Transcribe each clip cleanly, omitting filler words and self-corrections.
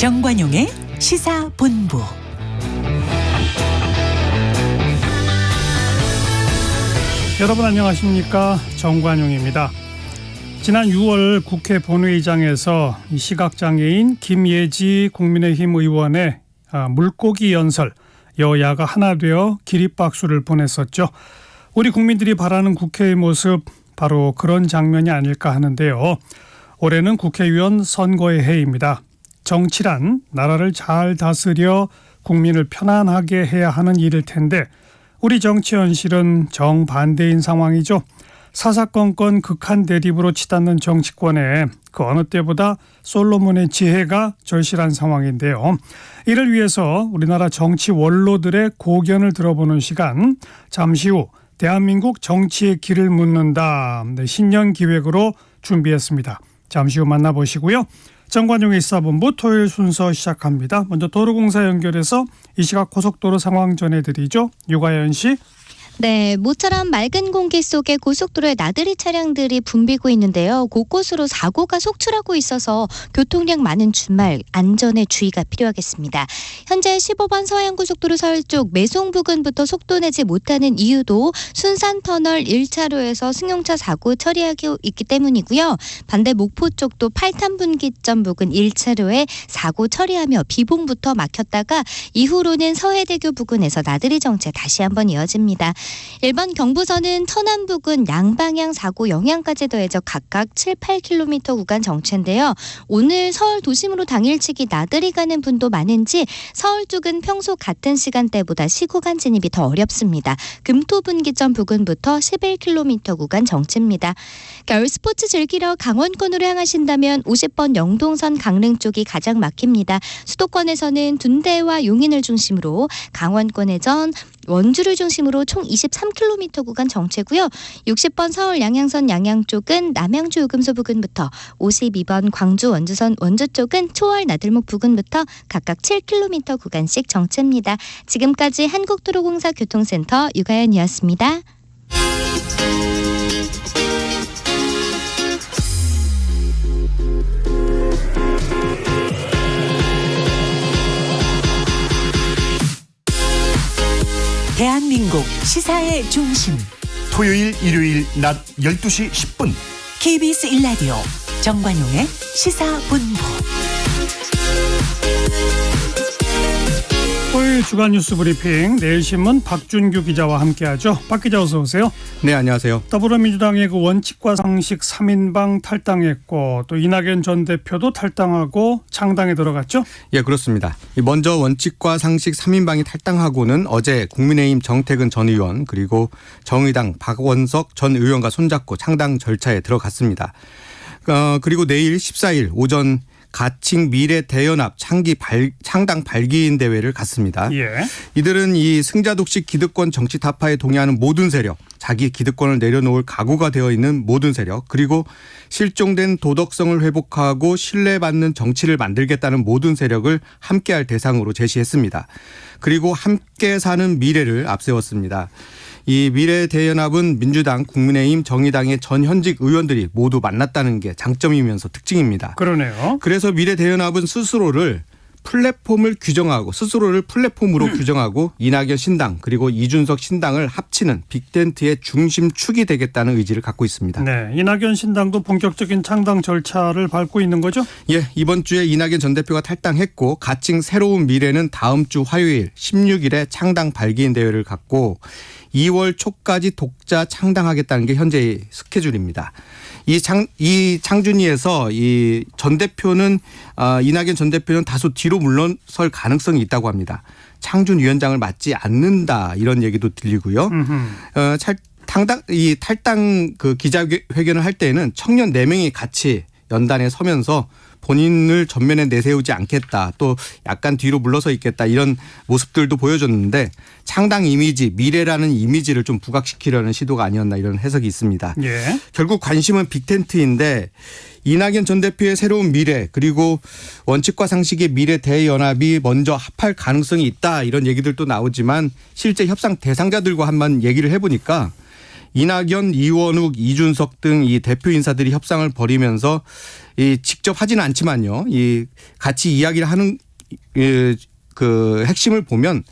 정관용의 시사본부. 여러분 안녕하십니까? 정관용입니다. 지난 6월 국회 본회의장에서 시각장애인 김예지 국민의힘 의원의 물고기 연설, 여야가 하나 되어 기립박수를 보냈었죠. 우리 국민들이 바라는 국회의 모습, 바로 그런 장면이 아닐까 하는데요. 올해는 국회의원 선거의 해입니다. 정치란 나라를 잘 다스려 국민을 편안하게 해야 하는 일일 텐데 우리 정치 현실은 정반대인 상황이죠. 사사건건 극한 대립으로 치닫는 정치권에 그 어느 때보다 솔로몬의 지혜가 절실한 상황인데요. 이를 위해서 우리나라 정치 원로들의 고견을 들어보는 시간, 잠시 후 대한민국 정치의 길을 묻는다, 신년 기획으로 준비했습니다. 잠시 후 만나보시고요. 정관용의 시사본부 토요일 순서 시작합니다. 먼저 도로공사 연결해서 이 시각 고속도로 상황 전해드리죠. 유가연 씨. 네, 모처럼 맑은 공기 속에 고속도로에 나들이 차량들이 붐비고 있는데요. 곳곳으로 사고가 속출하고 있어서 교통량 많은 주말 안전에 주의가 필요하겠습니다. 현재 15번 서해안고속도로 서울 쪽 매송 부근부터 속도 내지 못하는 이유도 순산터널 1차로에서 승용차 사고 처리하고 있기 때문이고요. 반대 목포 쪽도 8탄 분기점 부근 1차로에 사고 처리하며 비봉부터 막혔다가 이후로는 서해대교 부근에서 나들이 정체 다시 한번 이어집니다. 1번 경부선은 터남 부근 양방향 사고 영향까지 더해져 각각 7, 8km 구간 정체인데요. 오늘 서울 도심으로 당일치기 나들이 가는 분도 많은지 서울 쪽은 평소 같은 시간대보다 시구간 진입이 더 어렵습니다. 금토 분기점 부근부터 11km 구간 정체입니다. 겨울 스포츠 즐기러 강원권으로 향하신다면 50번 영동선 강릉 쪽이 가장 막힙니다. 수도권에서는 둔대와 용인을 중심으로, 강원권에선 원주를 중심으로 총 23km 구간 정체고요. 60번 서울 양양선 양양 쪽은 남양주 요금소 부근부터, 52번 광주 원주선 원주 쪽은 초월 나들목 부근부터 각각 7km 구간씩 정체입니다. 지금까지 한국도로공사 교통센터 유가연이었습니다. 대한민국 시사의 중심, 토요일 일요일 낮 12시 10분 KBS 1라디오 정관용의 시사본부. 토요일 주간 뉴스 브리핑, 내일신문 박준규 기자와 함께하죠. 박 기자 어서 오세요. 네, 안녕하세요. 더불어민주당의 그 원칙과 상식 3인방 탈당했고, 또 이낙연 전 대표도 탈당하고 창당에 들어갔죠? 예, 그렇습니다. 먼저 원칙과 상식 3인방이 탈당하고는 어제 국민의힘 정태근 전 의원, 그리고 정의당 박원석 전 의원과 손잡고 창당 절차에 들어갔습니다. 그리고 내일 14일 오전 가칭 미래대연합 창당 발기인 대회를 갖습니다. 예. 이들은 이 승자독식 기득권 정치 타파에 동의하는 모든 세력, 자기 기득권을 내려놓을 각오가 되어 있는 모든 세력, 그리고 실종된 도덕성을 회복하고 신뢰받는 정치를 만들겠다는 모든 세력을 함께할 대상으로 제시했습니다. 그리고 함께 사는 미래를 앞세웠습니다. 이 미래대연합은 민주당, 국민의힘, 정의당의 전 현직 의원들이 모두 만났다는 게 장점이면서 특징입니다. 그러네요. 그래서 미래대연합은 스스로를 플랫폼으로 규정하고 이낙연 신당 그리고 이준석 신당을 합치는 빅텐트의 중심축이 되겠다는 의지를 갖고 있습니다. 네, 이낙연 신당도 본격적인 창당 절차를 밟고 있는 거죠? 예, 이번 주에 이낙연 전 대표가 탈당했고 가칭 새로운 미래는 다음 주 화요일 16일에 창당 발기인 대회를 갖고 2월 초까지 독자 창당하겠다는 게 현재의 스케줄입니다. 이 창준위에서 이 전 대표는 이낙연 전 대표는 다소 뒤로 물러설 가능성이 있다고 합니다. 창준 위원장을 맡지 않는다, 이런 얘기도 들리고요. 탈당 그 기자회견을 할 때에는 청년 4명이 같이 연단에 서면서 본인을 전면에 내세우지 않겠다, 또 약간 뒤로 물러서 있겠다, 이런 모습들도 보여줬는데 창당 이미지, 미래라는 이미지를 좀 부각시키려는 시도가 아니었나, 이런 해석이 있습니다. 예. 결국 관심은 빅텐트인데 이낙연 전 대표의 새로운 미래, 그리고 원칙과 상식의 미래 대연합이 먼저 합할 가능성이 있다, 이런 얘기들도 나오지만 실제 협상 대상자들과 한번 얘기를 해보니까 이낙연, 이원욱, 이준석 등 이 대표 인사들이 협상을 벌이면서 이 직접 하지는 않지만요. 이 같이 이야기를 하는 그 핵심을 보면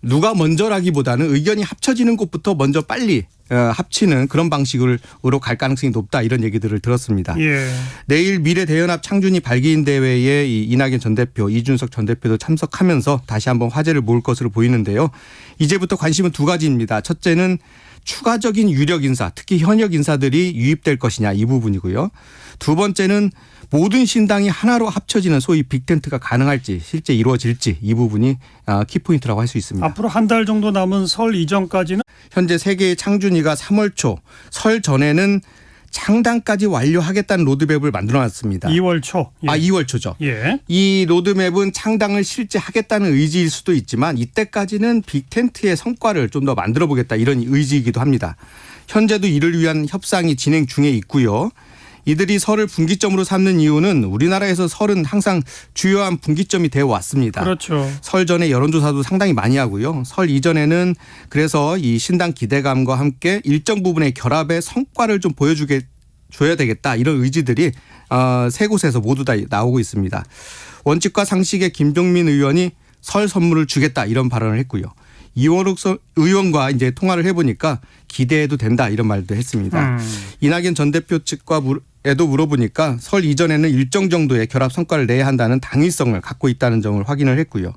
누가 먼저라기보다는 의견이 합쳐지는 곳부터 먼저 빨리 합치는 그런 방식으로 갈 가능성이 높다 이런 얘기들을 들었습니다. 예. 내일 미래대연합 창준이 발기인 대회에 이 이낙연 전 대표, 이준석 전 대표도 참석하면서 다시 한번 화제를 모을 것으로 보이는데요. 이제부터 관심은 두 가지입니다. 첫째는 추가적인 유력 인사, 특히 현역 인사들이 유입될 것이냐 이 부분이고요. 두 번째는 모든 신당이 하나로 합쳐지는 소위 빅텐트가 가능할지 실제 이루어질지 이 부분이 키포인트라고 할 수 있습니다. 앞으로 한 달 정도 남은 설 이전까지는 현재 세계의 창준이가 3월 초 설 전에는 창당까지 완료하겠다는 로드맵을 만들어놨습니다. 2월 초. 예. 2월 초죠. 예. 이 로드맵은 창당을 실제 하겠다는 의지일 수도 있지만 이때까지는 빅텐트의 성과를 좀 더 만들어보겠다 이런 의지이기도 합니다. 현재도 이를 위한 협상이 진행 중에 있고요. 이들이 설을 분기점으로 삼는 이유는 우리나라에서 설은 항상 주요한 분기점이 되어 왔습니다. 그렇죠. 설 전에 여론조사도 상당히 많이 하고요. 설 이전에는 그래서 이 신당 기대감과 함께 일정 부분의 결합의 성과를 좀 줘야 되겠다 이런 의지들이 세 곳에서 모두 다 나오고 있습니다. 원칙과 상식의 김종민 의원이 설 선물을 주겠다 이런 발언을 했고요. 이원욱 의원과 이제 통화를 해보니까 기대해도 된다 이런 말도 했습니다. 이낙연 전 대표 측과에도 물어보니까 설 이전에는 일정 정도의 결합 성과를 내야 한다는 당위성을 갖고 있다는 점을 확인을 했고요.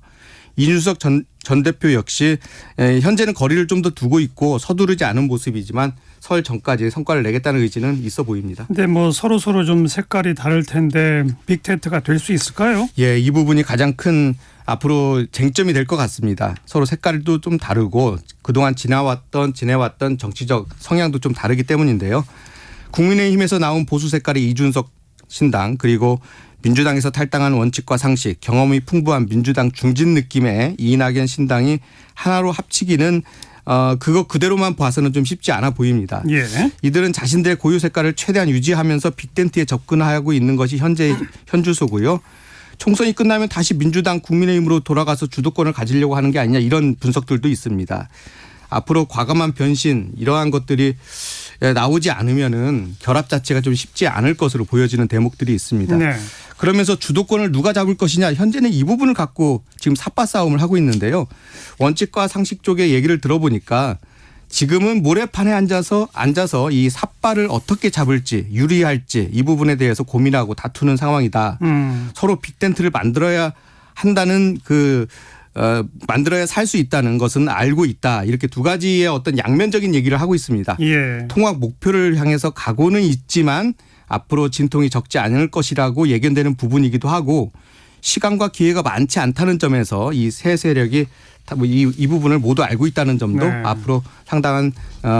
이준석 전 대표 역시 현재는 거리를 좀 더 두고 있고 서두르지 않은 모습이지만 설 전까지 성과를 내겠다는 의지는 있어 보입니다. 근데 뭐 서로 좀 색깔이 다를 텐데 빅텐트가 될 수 있을까요? 예, 이 부분이 가장 큰 앞으로 쟁점이 될 것 같습니다. 서로 색깔도 좀 다르고 그동안 지내왔던 정치적 성향도 좀 다르기 때문인데요. 국민의힘에서 나온 보수 색깔의 이준석 신당 그리고 민주당에서 탈당한 원칙과 상식, 경험이 풍부한 민주당 중진 느낌의 이낙연 신당이 하나로 합치기는 그거 그대로만 봐서는 좀 쉽지 않아 보입니다. 예. 이들은 자신들의 고유 색깔을 최대한 유지하면서 빅텐트에 접근하고 있는 것이 현주소고요. 총선이 끝나면 다시 민주당 국민의힘으로 돌아가서 주도권을 가지려고 하는 게 아니냐 이런 분석들도 있습니다. 앞으로 과감한 변신 이러한 것들이 나오지 않으면은 결합 자체가 좀 쉽지 않을 것으로 보여지는 대목들이 있습니다. 네. 그러면서 주도권을 누가 잡을 것이냐 현재는 이 부분을 갖고 지금 삿바 싸움을 하고 있는데요. 원칙과 상식 쪽의 얘기를 들어보니까 지금은 모래판에 앉아서 이 삿발을 어떻게 잡을지 유리할지 이 부분에 대해서 고민하고 다투는 상황이다. 서로 빅텐트를 만들어야 한다는 만들어야 살 수 있다는 것은 알고 있다. 이렇게 두 가지의 어떤 양면적인 얘기를 하고 있습니다. 예. 통합 목표를 향해서 가고는 있지만 앞으로 진통이 적지 않을 것이라고 예견되는 부분이기도 하고 시간과 기회가 많지 않다는 점에서 이 세 세력이 이 부분을 모두 알고 있다는 점도 네. 앞으로 상당한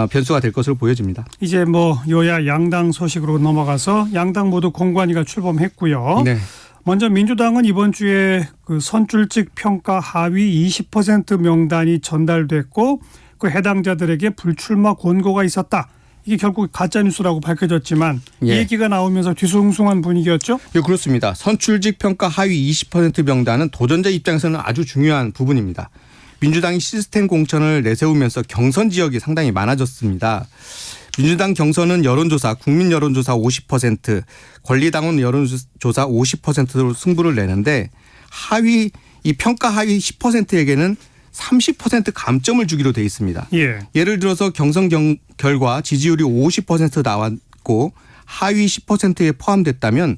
변수가 될 것으로 보여집니다. 이제 뭐 여야 양당 소식으로 넘어가서 양당 모두 공관위가 출범했고요. 네. 먼저 민주당은 이번 주에 그 선출직 평가 하위 20% 명단이 전달됐고 그 해당자들에게 불출마 권고가 있었다. 이게 결국 가짜뉴스라고 밝혀졌지만 이 예. 얘기가 나오면서 뒤숭숭한 분위기였죠? 예, 그렇습니다. 선출직 평가 하위 20% 명단은 도전자 입장에서는 아주 중요한 부분입니다. 민주당이 시스템 공천을 내세우면서 경선 지역이 상당히 많아졌습니다. 민주당 경선은 여론조사, 국민 여론조사 50%, 권리당원 여론조사 50%로 승부를 내는데 이 평가 하위 10%에게는 30% 감점을 주기로 돼 있습니다. 예. 예를 들어서 경선 결과 지지율이 50% 나왔고 하위 10%에 포함됐다면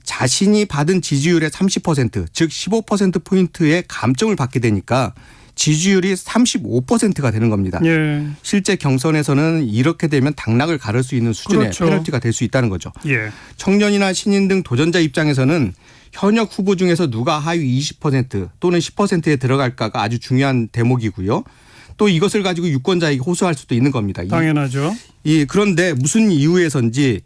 자신이 받은 지지율의 30%, 즉 15%포인트의 감점을 받게 되니까 지지율이 35%가 되는 겁니다. 예. 실제 경선에서는 이렇게 되면 당락을 가를 수 있는 수준의 그렇죠. 페널티가 될 수 있다는 거죠. 예. 청년이나 신인 등 도전자 입장에서는 현역 후보 중에서 누가 하위 20% 또는 10%에 들어갈까가 아주 중요한 대목이고요. 또 이것을 가지고 유권자에게 호소할 수도 있는 겁니다. 당연하죠. 그런데 무슨 이유에서인지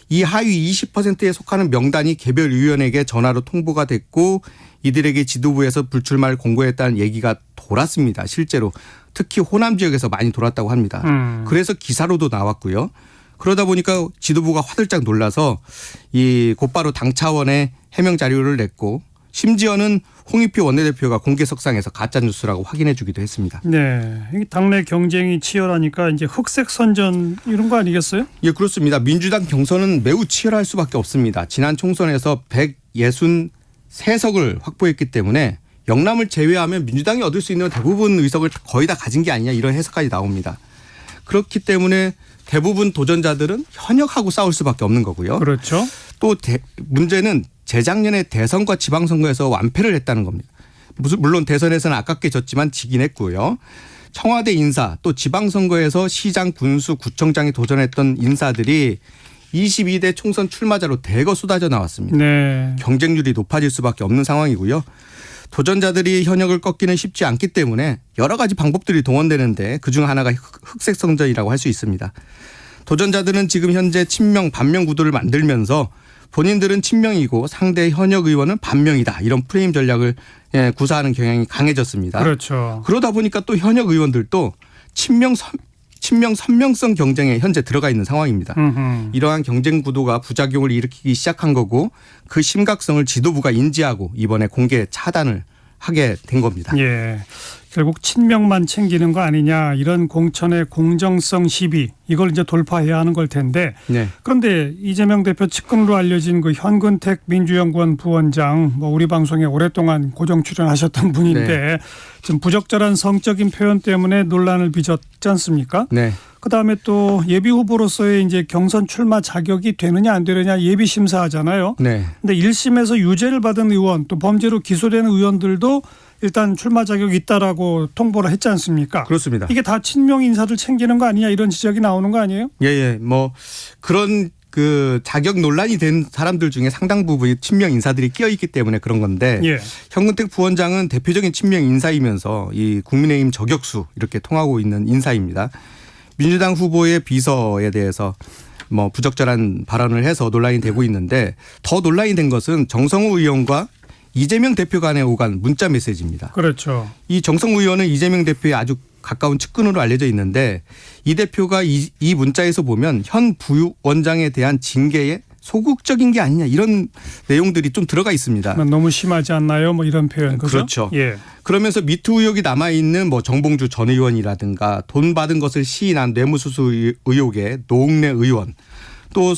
이 하위 20%에 속하는 명단이 개별 의원에게 전화로 통보가 됐고 이들에게 지도부에서 불출마를 공고했다는 얘기가 돌았습니다. 실제로 특히 호남 지역에서 많이 돌았다고 합니다. 그래서 기사로도 나왔고요. 그러다 보니까 지도부가 화들짝 놀라서 곧바로 당 차원의 해명 자료를 냈고 심지어는 홍익표 원내대표가 공개석상에서 가짜 뉴스라고 확인해 주기도 했습니다. 네. 이 당내 경쟁이 치열하니까 이제 흑색 선전 이런 거 아니겠어요? 예, 그렇습니다. 민주당 경선은 매우 치열할 수밖에 없습니다. 지난 총선에서 163석을 확보했기 때문에 영남을 제외하면 민주당이 얻을 수 있는 대부분 의석을 거의 다 가진 게 아니냐 이런 해석까지 나옵니다. 그렇기 때문에 대부분 도전자들은 현역하고 싸울 수밖에 없는 거고요. 그렇죠. 또 문제는 재작년에 대선과 지방선거에서 완패를 했다는 겁니다. 물론 대선에서는 아깝게 졌지만 지긴 했고요. 청와대 인사 또 지방선거에서 시장, 군수, 구청장에 도전했던 인사들이 22대 총선 출마자로 대거 쏟아져 나왔습니다. 네. 경쟁률이 높아질 수밖에 없는 상황이고요. 도전자들이 현역을 꺾기는 쉽지 않기 때문에 여러 가지 방법들이 동원되는데 그중 하나가 흑색 선전이라고 할 수 있습니다. 도전자들은 지금 현재 친명 반명 구도를 만들면서 본인들은 친명이고 상대 현역 의원은 반명이다 이런 프레임 전략을 구사하는 경향이 강해졌습니다. 그렇죠. 그러다 보니까 또 현역 의원들도 친명 선명성 경쟁에 현재 들어가 있는 상황입니다. 이러한 경쟁 구도가 부작용을 일으키기 시작한 거고 그 심각성을 지도부가 인지하고 이번에 공개 차단을 하게 된 겁니다. 예. 결국 친명만 챙기는 거 아니냐 이런 공천의 공정성 시비 이걸 이제 돌파해야 하는 걸 텐데 네. 그런데 이재명 대표 측근으로 알려진 그 현근택 민주연구원 부원장 뭐 우리 방송에 오랫동안 고정 출연하셨던 분인데 네. 지금 부적절한 성적인 표현 때문에 논란을 빚었지 않습니까? 네. 그다음에 또 예비 후보로서의 이제 경선 출마 자격이 되느냐 안 되느냐 예비 심사하잖아요. 네. 근데 1심에서 유죄를 받은 의원 또 범죄로 기소된 의원들도 일단 출마 자격이 있다라고 통보를 했지 않습니까? 그렇습니다. 이게 다 친명 인사들 챙기는 거 아니냐 이런 지적이 나오는 거 아니에요? 예. 뭐 그런 그 자격 논란이 된 사람들 중에 상당 부분이 친명 인사들이 끼어 있기 때문에 그런 건데 예. 현근택 부원장은 대표적인 친명 인사이면서 이 국민의힘 저격수 이렇게 통하고 있는 인사입니다. 민주당 후보의 비서에 대해서 뭐 부적절한 발언을 해서 논란이 되고 있는데 더 논란이 된 것은 정성호 의원과 이재명 대표 간에 오간 문자 메시지입니다. 그렇죠. 이 정성호 의원은 이재명 대표의 아주 가까운 측근으로 알려져 있는데 이 대표가 이 문자에서 보면 현 부원장에 대한 징계에 소극적인 게 아니냐 이런 내용들이 좀 들어가 있습니다. 너무 심하지 않나요? 뭐 이런 표현. 그렇죠. 예. 그러면서 미투 의혹이 남아있는 뭐 정봉주 전 의원이라든가 돈 받은 것을 시인한 뇌물수수 의혹의 노웅래 의원 또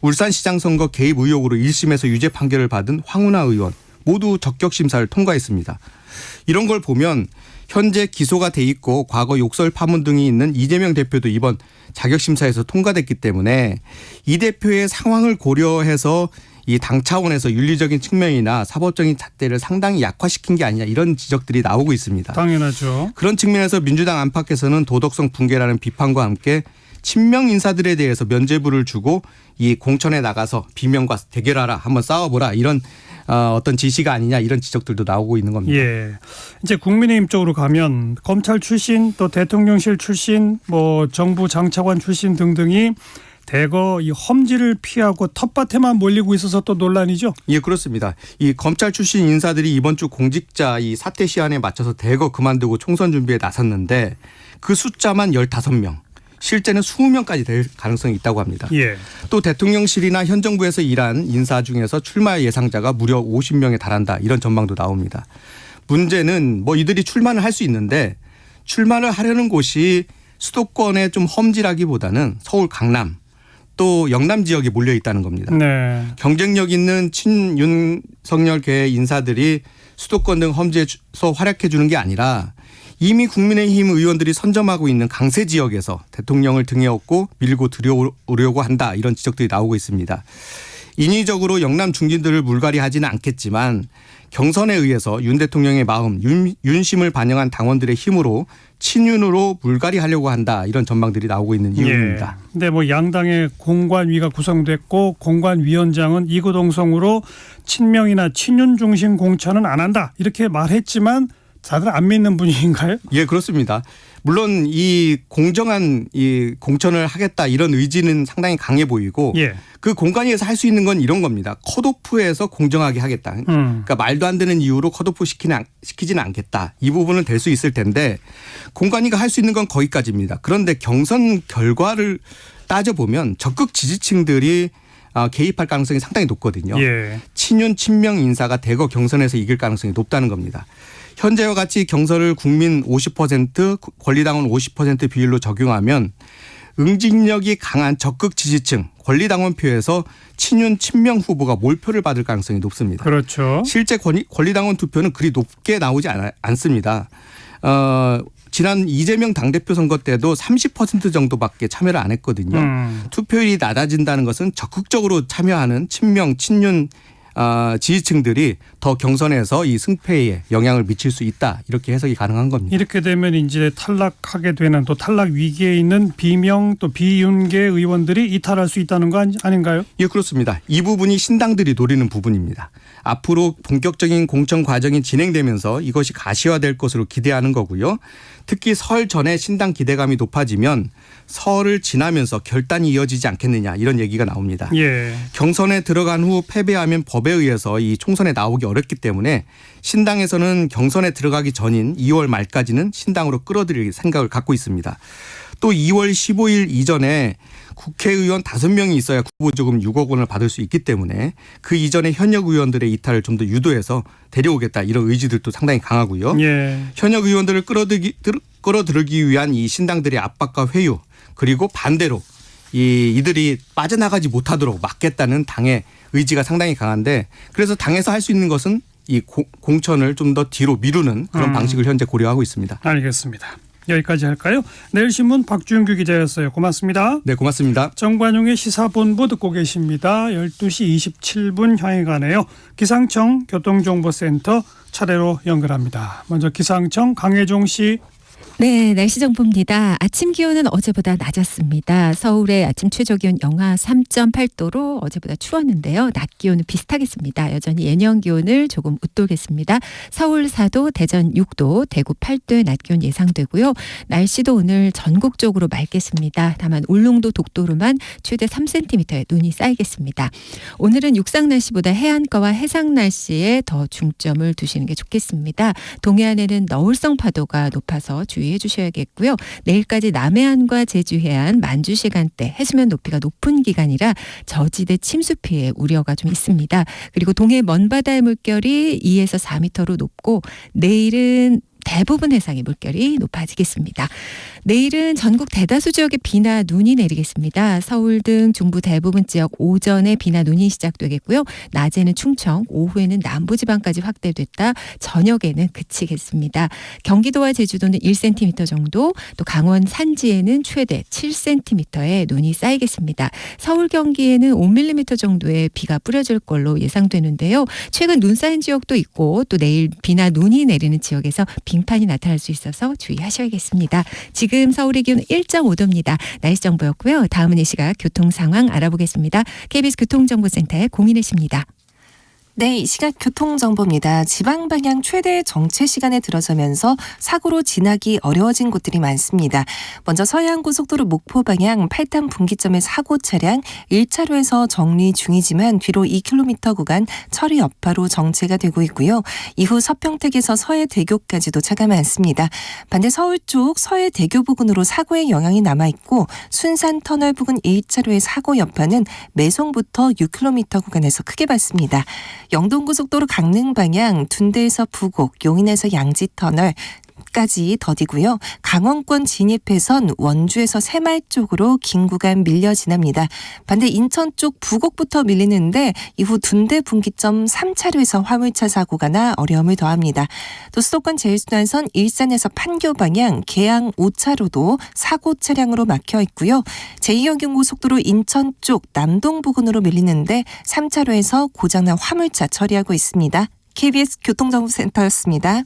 울산시장 선거 개입 의혹으로 1심에서 유죄 판결을 받은 황운하 의원 모두 적격 심사를 통과했습니다. 이런 걸 보면 현재 기소가 돼 있고 과거 욕설 파문 등이 있는 이재명 대표도 이번 자격 심사에서 통과됐기 때문에 이 대표의 상황을 고려해서 이 당 차원에서 윤리적인 측면이나 사법적인 잣대를 상당히 약화시킨 게 아니냐 이런 지적들이 나오고 있습니다. 당연하죠. 그런 측면에서 민주당 안팎에서는 도덕성 붕괴라는 비판과 함께 친명 인사들에 대해서 면죄부를 주고 이 공천에 나가서 비명과 대결하라 한번 싸워보라 이런 어떤 지시가 아니냐 이런 지적들도 나오고 있는 겁니다. 예. 이제 국민의힘 쪽으로 가면 검찰 출신 또 대통령실 출신 뭐 정부 장차관 출신 등등이 대거 이 험지를 피하고 텃밭에만 몰리고 있어서 또 논란이죠. 예, 그렇습니다. 이 검찰 출신 인사들이 이번 주 공직자 이 사퇴 시한에 맞춰서 대거 그만두고 총선 준비에 나섰는데 그 숫자만 15명. 실제는 20명까지 될 가능성이 있다고 합니다. 예. 또 대통령실이나 현 정부에서 일한 인사 중에서 출마 예상자가 무려 50명에 달한다. 이런 전망도 나옵니다. 문제는 뭐 이들이 출마를 할 수 있는데 출마를 하려는 곳이 수도권의 좀 험지라기보다는 서울 강남 또 영남 지역에 몰려 있다는 겁니다. 네. 경쟁력 있는 친윤석열계 인사들이 수도권 등 험지에서 활약해 주는 게 아니라 이미 국민의힘 의원들이 선점하고 있는 강세 지역에서 대통령을 등에 업고 밀고 들여오려고 한다 이런 지적들이 나오고 있습니다. 인위적으로 영남 중진들을 물갈이하지는 않겠지만 경선에 의해서 윤 대통령의 마음, 윤심을 반영한 당원들의 힘으로 친윤으로 물갈이하려고 한다 이런 전망들이 나오고 있는 이유입니다. 그런데 예. 뭐 양당의 공관위가 구성됐고 공관위원장은 이구동성으로 친명이나 친윤 중심 공천은 안 한다 이렇게 말했지만 다들 안 믿는 분위기인가요? 예, 그렇습니다. 물론 이 공정한 이 공천을 하겠다 이런 의지는 상당히 강해 보이고 예. 그 공관위에서 할 수 있는 건 이런 겁니다. 컷오프에서 공정하게 하겠다. 그러니까 말도 안 되는 이유로 컷오프 시키지는 않겠다. 이 부분은 될 수 있을 텐데 공관위가 할 수 있는 건 거기까지입니다. 그런데 경선 결과를 따져보면 적극 지지층들이 개입할 가능성이 상당히 높거든요. 예. 친윤 친명 인사가 대거 경선에서 이길 가능성이 높다는 겁니다. 현재와 같이 경선을 국민 50% 권리당원 50% 비율로 적용하면 응징력이 강한 적극 지지층 권리당원 표에서 친윤 친명 후보가 몰표를 받을 가능성이 높습니다. 그렇죠. 실제 권리당원 투표는 그리 높게 나오지 않습니다. 지난 이재명 당대표 선거 때도 30% 정도밖에 참여를 안 했거든요. 투표율이 낮아진다는 것은 적극적으로 참여하는 친명, 친윤 지지층들이 더 경선에서 이 승패에 영향을 미칠 수 있다. 이렇게 해석이 가능한 겁니다. 이렇게 되면 이제 탈락하게 되는 또 탈락 위기에 있는 비명 또 비윤계 의원들이 이탈할 수 있다는 거 아닌가요? 예, 그렇습니다. 이 부분이 신당들이 노리는 부분입니다. 앞으로 본격적인 공천 과정이 진행되면서 이것이 가시화될 것으로 기대하는 거고요. 특히 설 전에 신당 기대감이 높아지면 설을 지나면서 결단이 이어지지 않겠느냐 이런 얘기가 나옵니다. 예. 경선에 들어간 후 패배하면 법에 의해서 이 총선에 나오기 어렵기 때문에 신당에서는 경선에 들어가기 전인 2월 말까지는 신당으로 끌어들일 생각을 갖고 있습니다. 또 2월 15일 이전에 국회의원 5명이 있어야 후보자금 6억 원을 받을 수 있기 때문에 그 이전에 현역 의원들의 이탈을 좀 더 유도해서 데려오겠다 이런 의지들도 상당히 강하고요. 예. 현역 의원들을 끌어들이기 위한 이 신당들의 압박과 회유 그리고 반대로 이들이 빠져나가지 못하도록 막겠다는 당의 의지가 상당히 강한데 그래서 당에서 할 수 있는 것은 이 공천을 좀 더 뒤로 미루는 그런 방식을 현재 고려하고 있습니다. 알겠습니다. 여기까지 할까요? 내일신문 박준규 기자였어요. 고맙습니다. 네, 고맙습니다. 정관용의 시사본부 듣고 계십니다. 12시 27분 향해 가네요. 기상청 교통정보센터 차례로 연결합니다. 먼저 기상청 강혜종 씨. 네, 날씨 정보입니다. 아침 기온은 어제보다 낮았습니다. 서울의 아침 최저 기온 영하 3.8도로 어제보다 추웠는데요. 낮 기온은 비슷하겠습니다. 여전히 예년 기온을 조금 웃돌겠습니다. 서울 4도, 대전 6도, 대구 8도의 낮 기온 예상되고요. 날씨도 오늘 전국적으로 맑겠습니다. 다만 울릉도, 독도로만 최대 3cm의 눈이 쌓이겠습니다. 오늘은 육상 날씨보다 해안가와 해상 날씨에 더 중점을 두시는 게 좋겠습니다. 동해안에는 너울성 파도가 높아서 주의해 주셔야겠고요. 내일까지 남해안과 제주 해안 만주 시간대 해수면 높이가 높은 기간이라 저지대 침수 피해 우려가 좀 있습니다. 그리고 동해 먼바다의 물결이 2에서 4m로 높고 내일은 대부분 해상의 물결이 높아지겠습니다. 내일은 전국 대다수 지역에 비나 눈이 내리겠습니다. 서울 등 중부 대부분 지역 오전에 비나 눈이 시작되겠고요. 낮에는 충청, 오후에는 남부지방까지 확대됐다 저녁에는 그치겠습니다. 경기도와 제주도는 1cm 정도, 또 강원 산지에는 최대 7cm의 눈이 쌓이겠습니다. 서울 경기에는 5mm 정도의 비가 뿌려질 걸로 예상되는데요. 최근 눈 쌓인 지역도 있고 또 내일 비나 눈이 내리는 지역에서 빙판이 나타날 수 있어서 주의하셔야겠습니다. 지금 서울의 기온 1.5도입니다. 날씨 정보였고요. 다음은 이 시각 교통 상황 알아보겠습니다. KBS 교통정보센터의 공인혜 씨입니다. 네, 이 시각 교통정보입니다. 지방 방향 최대 정체 시간에 들어서면서 사고로 지나기 어려워진 곳들이 많습니다. 먼저 서해안고속도로 목포 방향 8단 분기점의 사고 차량 1차로에서 정리 중이지만 뒤로 2km 구간 처리 여파로 정체가 되고 있고요. 이후 서평택에서 서해대교까지도 차가 많습니다. 반대 서울 쪽 서해대교 부근으로 사고의 영향이 남아있고 순산터널 부근 1차로의 사고 여파는 매송부터 6km 구간에서 크게 받습니다. 영동고속도로 강릉 방향 둔대에서 부곡, 용인에서 양지터널 까지 더디고요. 강원권 진입해선 원주에서 새마을 쪽으로 긴 구간 밀려 지납니다. 반대 인천 쪽 부곡부터 밀리는데 이후 둔대 분기점 3차로에서 화물차 사고가 나 어려움을 더합니다. 또 수도권 제일순환선 일산에서 판교 방향 계양 5차로도 사고 차량으로 막혀 있고요. 제2경고속도로 인천 쪽 남동 부근으로 밀리는데 3차로에서 고장난 화물차 처리하고 있습니다. KBS 교통정보센터였습니다.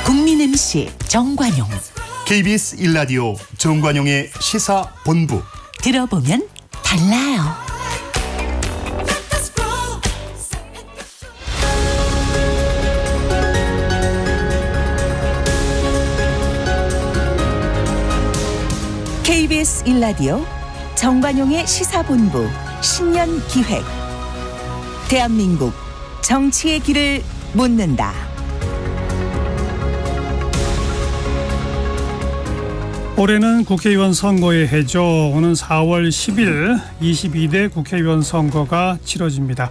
국민 MC 정관용. KBS 1라디오 정관용의 시사본부. 들어보면 달라요. KBS 1라디오 정관용의 시사본부 신년 기획 대한민국 정치의 길을 묻는다. 올해는 국회의원 선거의 해죠. 오는 4월 10일 22대 국회의원 선거가 치러집니다.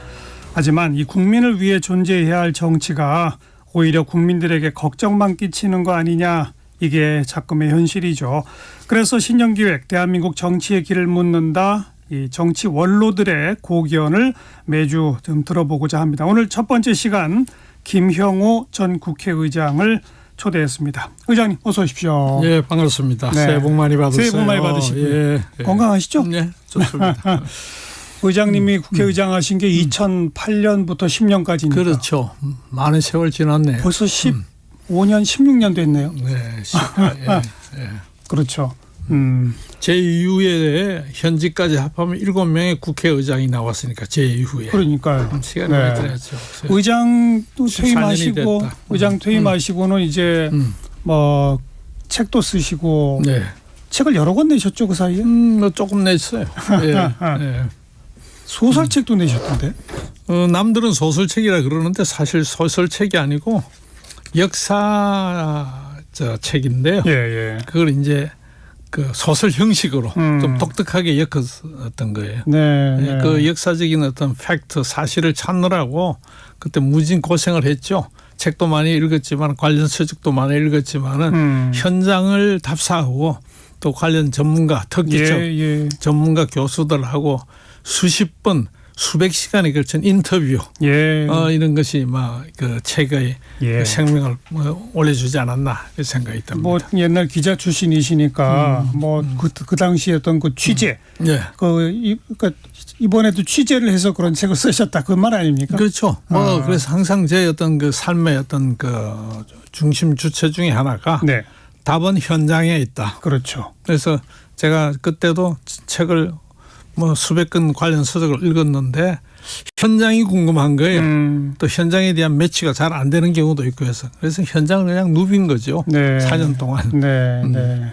하지만 이 국민을 위해 존재해야 할 정치가 오히려 국민들에게 걱정만 끼치는 거 아니냐, 이게 작금의 현실이죠. 그래서 신년기획 대한민국 정치의 길을 묻는다, 이 정치 원로들의 고견을 매주 좀 들어보고자 합니다. 오늘 첫 번째 시간 김형호 전 국회의장을 초대했습니다. 의장님 어서 오십시오. 예, 반갑습니다. 네. 새해 복 많이 받으세요. 새해 복 많이 받으시고요. 예, 예. 건강하시죠? 네, 좋습니다. 의장님이 국회의장 하신 게 2008년부터 10년까지니까. 그렇죠. 많은 세월 지났네요. 벌써 15년, 16년 됐네요. 네, 18, 예. 그렇죠. 제2후에 현직까지 합하면 7명의 국회의장이 나왔으니까 제2후에. 그러니까요. 시간이 네. 많이 들었죠. 의장도 14년이 퇴임하시고, 됐다. 의장 퇴임하시고는 이제 뭐 책도 쓰시고, 네. 책을 여러 권 내셨죠, 그 사이에? 뭐 조금 냈어요. 예. 예. 소설책도 내셨던데. 남들은 소설책이라 그러는데 사실 소설책이 아니고 역사 책인데요. 예, 예. 그걸 이제 그 소설 형식으로 좀 독특하게 엮었던 거예요. 네, 네. 그 역사적인 어떤 팩트, 사실을 찾느라고 그때 무진 고생을 했죠. 책도 많이 읽었지만 관련 서적도 많이 읽었지만은 현장을 답사하고 또 관련 전문가, 특기적 예. 전문가 교수들하고 수십 번, 수백 시간에 걸친 인터뷰, 예. 이런 것이 막 그 책의 예. 그 생명을 올려주지 않았나 이 생각이 듭니다. 뭐 옛날 기자 출신이시니까 뭐 그 당시에 어떤 그 취재, 예. 그러니까 이번에도 취재를 해서 그런 책을 쓰셨다, 그 말 아닙니까? 그렇죠. 그래서 항상 제 어떤 그 삶의 어떤 그 중심 주체 중에 하나가 네, 답은 현장에 있다. 그렇죠. 그래서 제가 그때도 책을 뭐 수백 건 관련 서적을 읽었는데 현장이 궁금한 거예요. 또 현장에 대한 매치가 잘 안 되는 경우도 있고 해서 그래서 현장을 그냥 누빈 거죠. 네. 4년 동안. 네, 네.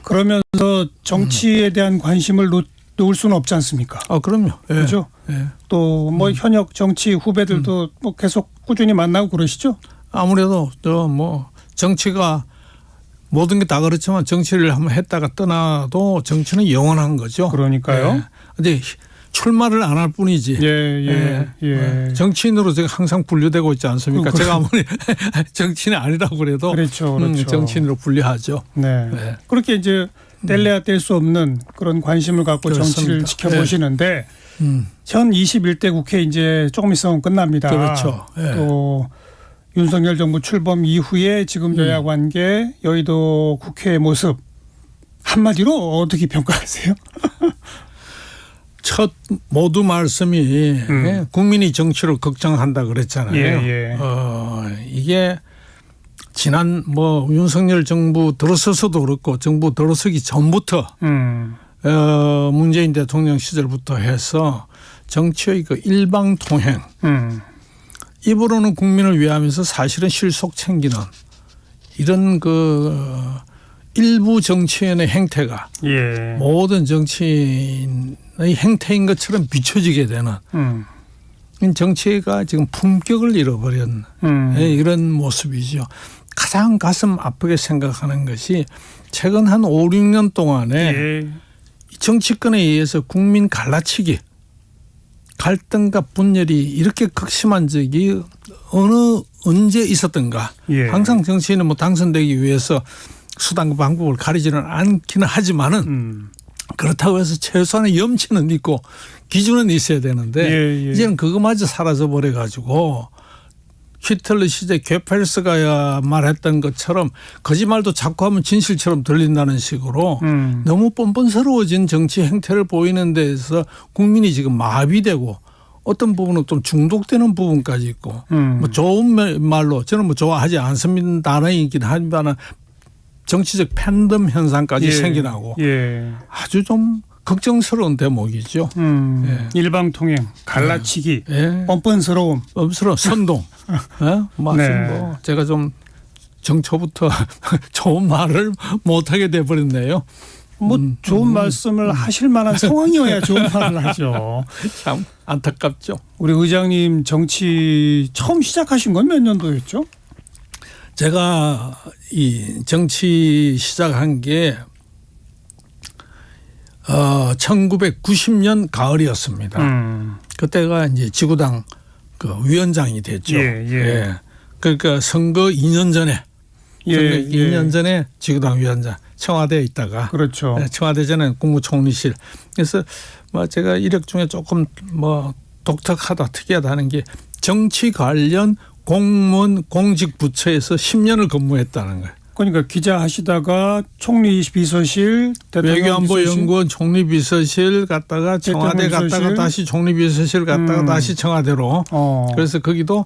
그러면서 정치에 대한 관심을 놓을 수는 없지 않습니까? 그럼요. 예. 그렇죠. 예. 또 뭐 현역 정치 후배들도 뭐 계속 꾸준히 만나고 그러시죠? 아무래도 저 뭐 정치가 모든 게 다 그렇지만 정치를 한번 했다가 떠나도 정치는 영원한 거죠. 그러니까요. 근데 출마를 안 할 뿐이지. 예. 정치인으로 제가 항상 분류되고 있지 않습니까? 제가 아무리 정치인이 아니라고 그래도 그렇죠. 정치인으로 분류하죠. 네. 네. 그렇게 이제 뗄래야 뗄 수 없는 그런 관심을 갖고 그렇습니다. 정치를 지켜보시는데 현 21대 국회 이제 조금 있으면 끝납니다. 그렇죠. 예. 또 윤석열 정부 출범 이후에 지금 여야 관계, 여의도 국회의 모습 한마디로 어떻게 평가하세요? 첫 모두 말씀이 국민이 정치를 걱정한다 그랬잖아요. 예. 이게 지난 뭐 윤석열 정부 들어서서도 그렇고 정부 들어서기 전부터 문재인 대통령 시절부터 해서 정치의 그 일방통행, 입으로는 국민을 위하면서 사실은 실속 챙기는 이런 그 일부 정치인의 행태가 예. 모든 정치인의 행태인 것처럼 비춰지게 되는 정치가 지금 품격을 잃어버린 이런 모습이죠. 가장 가슴 아프게 생각하는 것이 최근 한 5, 6년 동안에 예. 정치권에 의해서 국민 갈라치기, 갈등과 분열이 이렇게 극심한 적이 언제 있었던가. 예. 항상 정치인은 뭐 당선되기 위해서 수단과 방법을 가리지는 않기는 하지만은 그렇다고 해서 최소한의 염치는 있고 기준은 있어야 되는데 이제는 그거마저 사라져 버려 가지고 히틀러 시대 괴펠스가 말했던 것처럼 거짓말도 자꾸 하면 진실처럼 들린다는 식으로 너무 뻔뻔스러워진 정치 행태를 보이는 데에서 국민이 지금 마비되고 어떤 부분은 좀 중독되는 부분까지 있고 뭐 좋은 말로 저는 뭐 좋아하지 않습니다는 이긴 하지만 정치적 팬덤 현상까지 생겨나고 아주 좀 걱정스러운 대목이죠. 일방통행, 갈라치기, 뻔뻔스러움, 선동. 뭐 제가 좀 정초부터 좋은 말을 못하게 돼버렸네요. 뭐 좋은 말씀을 하실 만한 상황이어야 좋은 말을 하죠. 참 안타깝죠. 우리 의장님 정치 처음 시작하신 건 몇 년도였죠? 제가 이 정치 시작한 게 1990년 가을이었습니다. 그때가 이제 지구당 그 위원장이 됐죠. 예. 그러니까 선거 2년 전에 선거 2년 전에 지구당 위원장 청와대에 있다가 그렇죠. 청와대 전에 국무총리실. 그래서 뭐 제가 이력 중에 조금 뭐 독특하다 특이하다는 게 정치 관련 공무원 공직 부처에서 10년을 근무했다는 거예요. 그러니까 기자 하시다가 총리 비서실, 외교안보연구원 총리 비서실 갔다가 청와대 갔다가 다시 총리 비서실 갔다가 다시 청와대로. 그래서 거기도